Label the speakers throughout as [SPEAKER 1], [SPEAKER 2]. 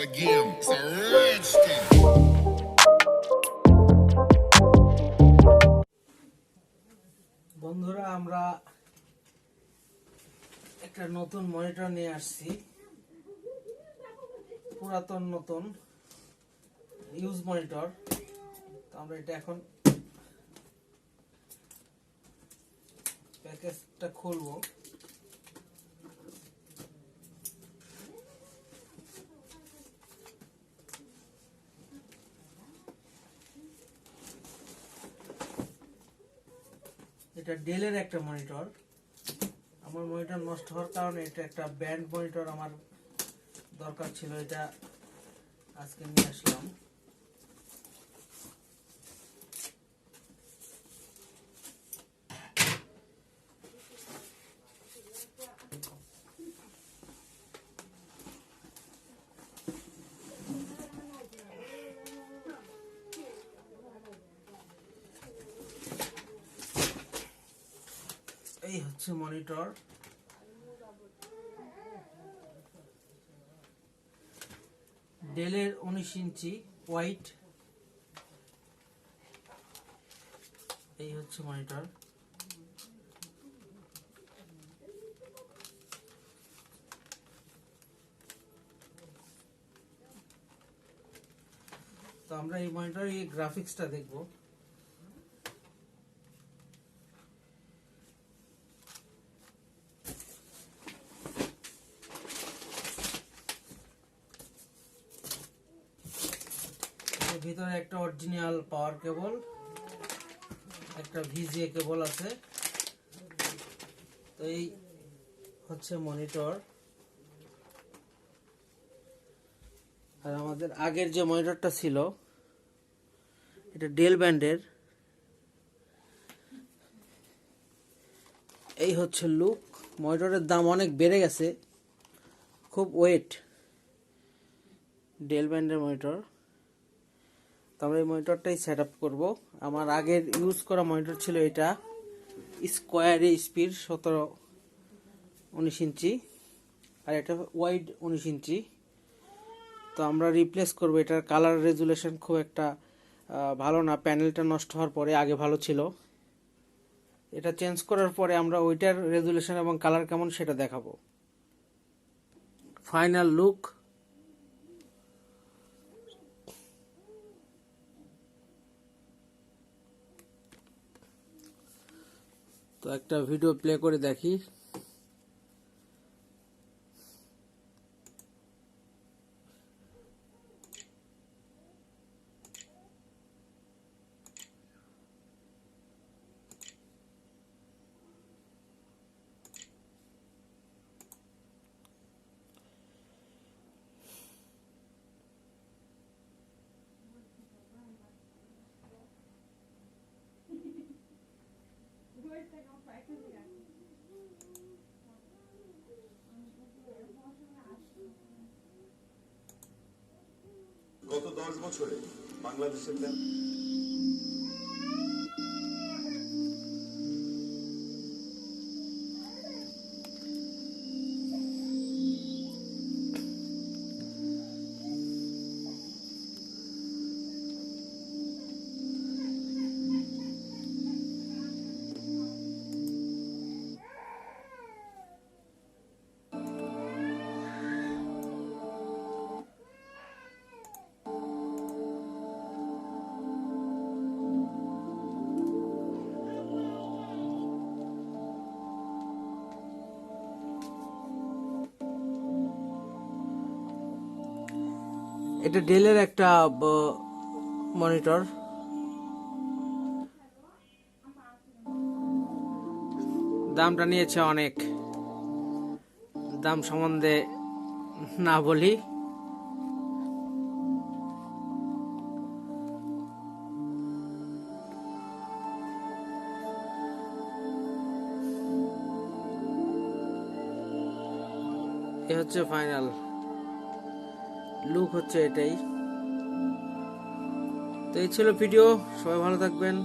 [SPEAKER 1] Again, it's a red skin.
[SPEAKER 2] বন্ধুরা, আমরা একটা নতুন মনিটর নিয়ে আসছি, পুরাতন নতুন ইউজ মনিটর। তো আমরা এটা এখন প্যাকেজটা খুলবো। এটা ডেলের একটা মনিটর। আমার মনিটর নষ্ট হওয়ার কারণে এটা একটা ব্যান্ড মনিটর আমার দরকার ছিল, এটা আজকে নিয়ে আসলাম। এই হচ্ছে মনিটর। ডেলের 19 ইঞ্চি হোয়াইট। এই হচ্ছে মনিটর। তো আমরা এই মনিটর এই গ্রাফিক্সটা দেখবো। ভিতরে একটা অরিজিনাল পাওয়ার কেবল, একটা ভিজিএ কেবল আছে। তো এই হচ্ছে মনিটর। আর আমাদের আগের যে মনিটরটা ছিল এটা ডেল ব্র্যান্ডের। এই হচ্ছে লুক। মনিটরের দাম অনেক বেড়ে গেছে, খুব ওয়েট। ডেল ব্র্যান্ডের মনিটর। তো আমরা এই মনিটরটাই সেট আপ করবো। আমার আগের ইউজ করা মনিটর ছিল এটা স্কোয়ারে স্পিড 17-19 ইঞ্চি, আর এটা ওয়াইড 19 ইঞ্চি। তো আমরা রিপ্লেস করবো। এটার কালার রেজুলেশন খুব একটা ভালো না, প্যানেলটা নষ্ট হওয়ার পরে। আগে ভালো ছিল, এটা চেঞ্জ করার পরে আমরা ওইটার রেজুলেশন এবং কালার কেমন সেটা দেখাবো। Final look. তো একটা ভিডিও প্লে করে দেখি।
[SPEAKER 3] গত 10 বছরে বাংলাদেশের
[SPEAKER 2] এটা ডেলের একটা মনিটর। দামটা নিয়েছে অনেক। দাম সম্বন্ধে না বলি। এ হচ্ছে ফাইনাল লুক, হচ্ছে এটাই। তো এই ছিল ভিডিও। সবাই ভালো থাকবেন,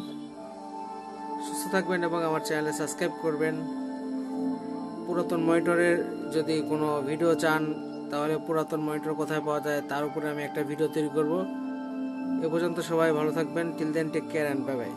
[SPEAKER 2] সুস্থ থাকবেন এবং আমার চ্যানেলে সাবস্ক্রাইব করবেন। পুরাতন মনিটরের যদি কোনো ভিডিও চান তাহলে পুরাতন মনিটর কোথায় পাওয়া যায় তার উপরে আমি একটা ভিডিও তৈরি করব। এ পর্যন্ত সবাই ভালো থাকবেন। Till then take care and bye by.